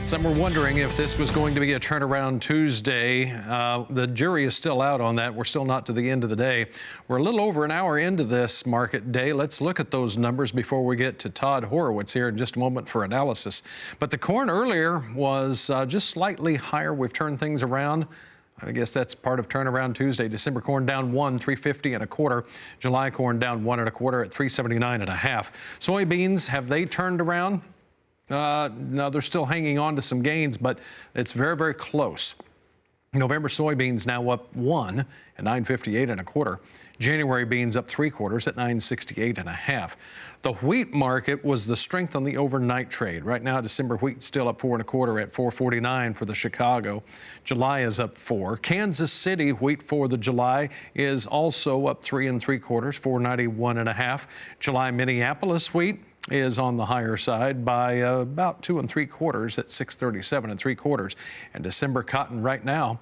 Some were wondering if this was going to be a turnaround Tuesday. The jury is still out on that. We're still not to the end of the day. We're a little over an hour into this market day. Let's look at those numbers before we get to Todd Horwitz here in just a moment for analysis. But the corn earlier was just slightly higher. We've turned things around. I guess that's part of Turnaround Tuesday. December corn down 350 1/4. July corn down 1 1/4 at 379 1/2. Soybeans, have they turned around? No, they're still hanging on to some gains, but it's very, very close. November soybeans now up 1 at 958 1/4. January beans up 3/4 at 968 1/2. The wheat market was the strength on the overnight trade. Right now, December wheat still up 4 1/4 at 449 for the Chicago. July is up 4. Kansas City wheat for the July is also up 3 3/4, 491 1/2. July Minneapolis wheat is on the higher side by about 2 3/4 at 637 3/4. And December cotton right now,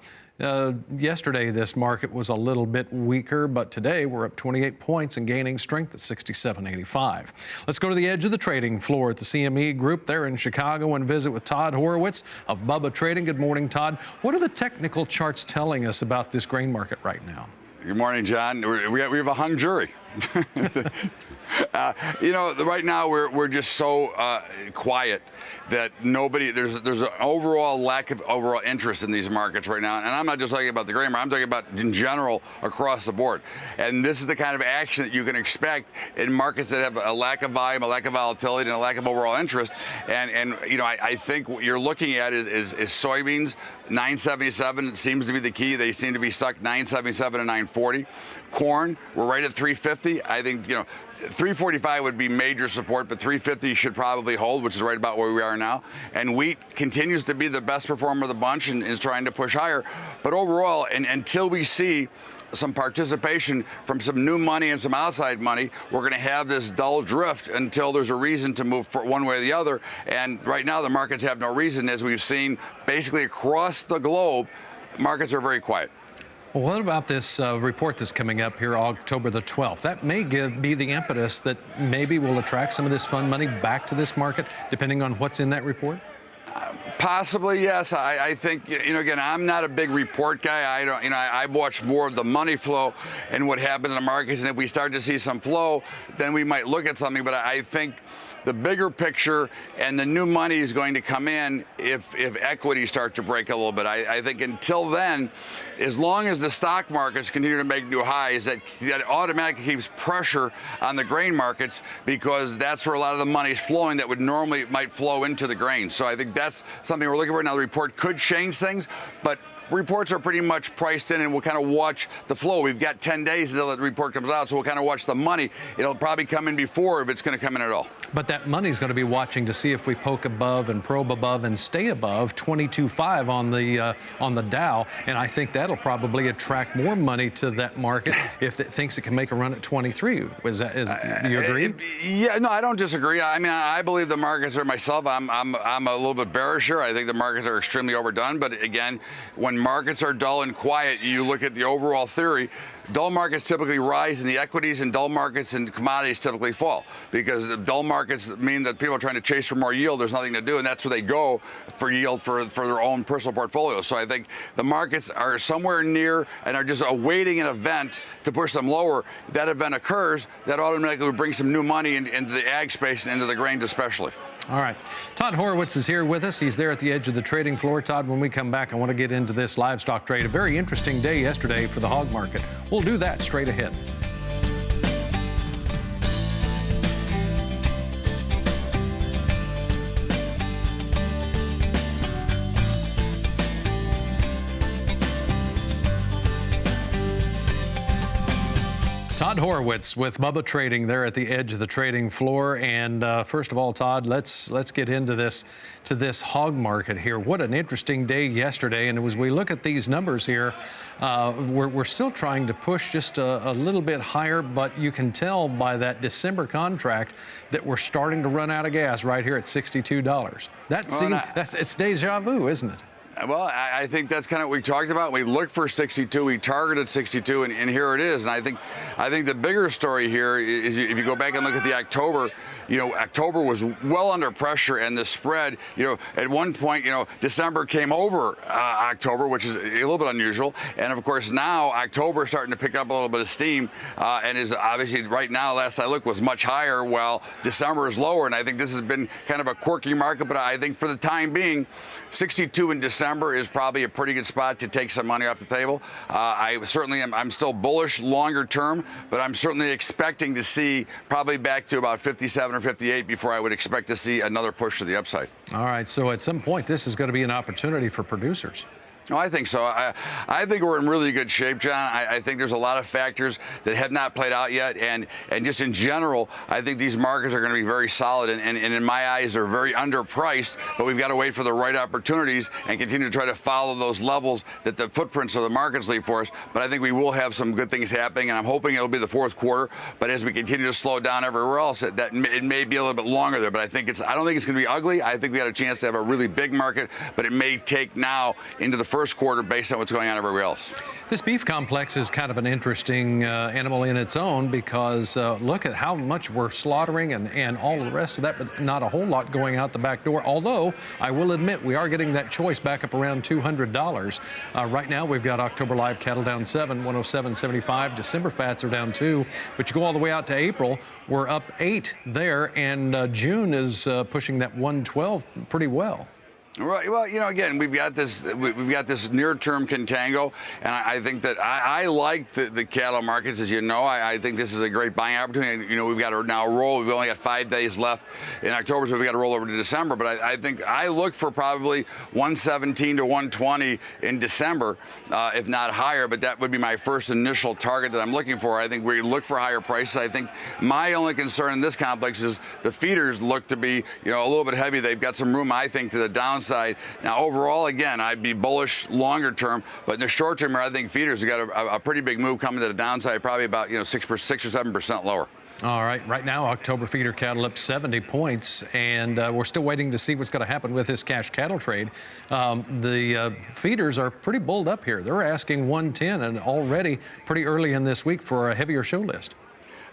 yesterday this market was a little bit weaker, but today we're up 28 points and gaining strength at 67.85. Let's go to the edge of the trading floor at the CME Group there in Chicago and visit with Todd Horwitz of Bubba Trading. Good morning, Todd. What are the technical charts telling us about this grain market right now? Good morning, John. We have a hung jury. You know, right now we're just so quiet that there's an overall lack of overall interest in these markets right now. And I'm not just talking about the grain market, I'm talking about in general across the board. And this is the kind of action that you can expect in markets that have a lack of volume, a lack of volatility, and a lack of overall interest. And you know, I think what you're looking at is soybeans. 977 seems to be the key. They seem to be stuck 977 and 940. Corn, we're right at 350. I think, you know, 345 would be major support, but 350 should probably hold, which is right about where we are now. And wheat continues to be the best performer of the bunch and is trying to push higher. But overall, and until we see some participation from some new money and some outside money, we're going to have this dull drift until there's a reason to move one way or the other. And right now the markets have no reason, as we've seen basically across the globe. Markets are very quiet. Well, what about this report that's coming up here October the 12th? That may be the impetus that maybe will attract some of this fund money back to this market, depending on what's in that report? Possibly, yes. I think, you know, again, I'm not a big report guy. I don't, you know, I've watched more of the money flow and what happens in the markets. And if we start to see some flow, then we might look at something. But I think the bigger picture and the new money is going to come in if equities start to break a little bit. I think until then, as long as the stock markets continue to make new highs, that automatically keeps pressure on the grain markets, because that's where a lot of the money is flowing that would normally might flow into the grain. So I think that's something we're looking for. Now, the report could change things, but reports are pretty much priced in, and we'll kind of watch the flow. We've got 10 days until the report comes out, so we'll kind of watch the money. It'll probably come in before, if it's going to come in at all. But that money's going to be watching to see if we poke above and probe above and stay above 22.5 on the Dow, and I think that'll probably attract more money to that market if it thinks it can make a run at 23. You agree? Yeah, no, I don't disagree. I mean, I believe the markets are myself. I'm a little bit bearish here. I think the markets are extremely overdone. But again, when markets are dull and quiet, you look at the overall theory. Dull markets typically rise in the equities, and dull markets and commodities typically fall, because dull markets mean that people are trying to chase for more yield. There's nothing to do, and that's where they go for yield for their own personal portfolios. So I think the markets are somewhere near and are just awaiting an event to push them lower. That event occurs, that automatically would bring some new money into the ag space and into the grains especially. All right. Todd Horwitz is here with us. He's there at the edge of the trading floor. Todd, when we come back, I want to get into this livestock trade. A very interesting day yesterday for the hog market. We'll do that straight ahead. Todd Horwitz with Bubba Trading there at the edge of the trading floor. And first of all, Todd, let's get into this hog market here. What an interesting day yesterday. And as we look at these numbers here, we're still trying to push just a little bit higher, but you can tell by that December contract that we're starting to run out of gas right here at $62. It's deja vu, isn't it? Well, I think that's kind of what we talked about. We looked for 62, we targeted 62, and here it is. And I think the bigger story here is if you go back and look at the October, October was well under pressure, and the spread, at one point, December came over October, which is a little bit unusual. And of course, now October is starting to pick up a little bit of steam, and is obviously right now, last I looked, was much higher, while December is lower. And I think this has been kind of a quirky market, but I think for the time being, 62 in December is probably a pretty good spot to take some money off the table. I'm still bullish longer term, but I'm certainly expecting to see probably back to about 57 or 58 before I would expect to see another push to the upside. All right, so at some point, this is going to be an opportunity for producers. Oh, I think so. I think we're in really good shape, John. I think there's a lot of factors that have not played out yet, and just in general, I think these markets are going to be very solid, and in my eyes, they're very underpriced, but we've got to wait for the right opportunities and continue to try to follow those levels that the footprints of the markets leave for us. But I think we will have some good things happening, and I'm hoping it'll be the fourth quarter, but as we continue to slow down everywhere else, it may be a little bit longer there, but I don't think it's going to be ugly. I think we got a chance to have a really big market, but it may take now into the first quarter based on what's going on everywhere else. This beef complex is kind of an interesting animal in its own, because look at how much we're slaughtering and all of the rest of that, but not a whole lot going out the back door. Although I will admit we are getting that choice back up around $200. Right now we've got October live cattle down 7, 107.75. December fats are down 2, but you go all the way out to April, we're up 8 there, and June is pushing that 112 pretty well. Right. Well, again, we've got this near-term contango, and I think that I like the cattle markets, as you know. I think this is a great buying opportunity. We've got to now roll. We've only got 5 days left in October, so we've got to roll over to December. But I think I look for probably 117 to 120 in December, if not higher. But that would be my first initial target that I'm looking for. I think we look for higher prices. I think my only concern in this complex is the feeders look to be, a little bit heavy. They've got some room, I think, to the downside. Now, overall, again, I'd be bullish longer term, but in the short term, I think feeders have got a pretty big move coming to the downside, probably about 6 or 7% lower. All right, right now, October feeder cattle up 70 points, and we're still waiting to see what's going to happen with this cash cattle trade. The feeders are pretty bulled up here. They're asking 110, and already pretty early in this week for a heavier show list.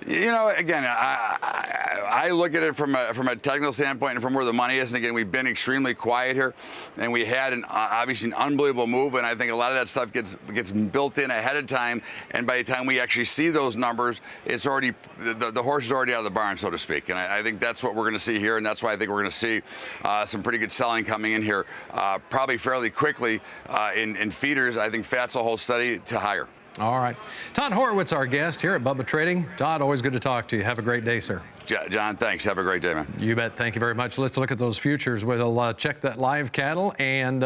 Again, I look at it from a technical standpoint and from where the money is. And again, we've been extremely quiet here, and we had obviously an unbelievable move. And I think a lot of that stuff gets built in ahead of time. And by the time we actually see those numbers, it's already the horse is already out of the barn, so to speak. And I think that's what we're going to see here, and that's why I think we're going to see some pretty good selling coming in here, probably fairly quickly in feeders. I think fats will hold steady to higher. All right. Todd Horwitz, our guest here at Bubba Trading. Todd, always good to talk to you. Have a great day, sir. John, thanks. Have a great day, man. You bet. Thank you very much. Let's look at those futures. We'll check that live cattle, and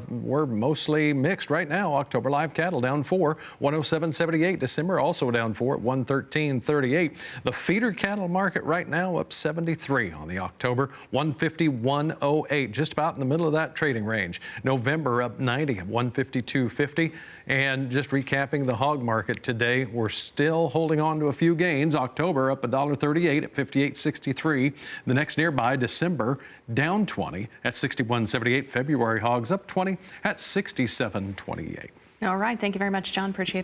we're mostly mixed right now. October live cattle down 4, 107.78. December also down 4 at 113.38. The feeder cattle market right now up 73 on the October, 151.08, just about in the middle of that trading range. November up 90 at 152.50. And just recapping the hog market today, we're still holding on to a few gains. October up $1.38 at 58.63. The next nearby, December, down 20 at 61.78. February hogs up 20 at 67.28. All right. Thank you very much, John. Appreciate it.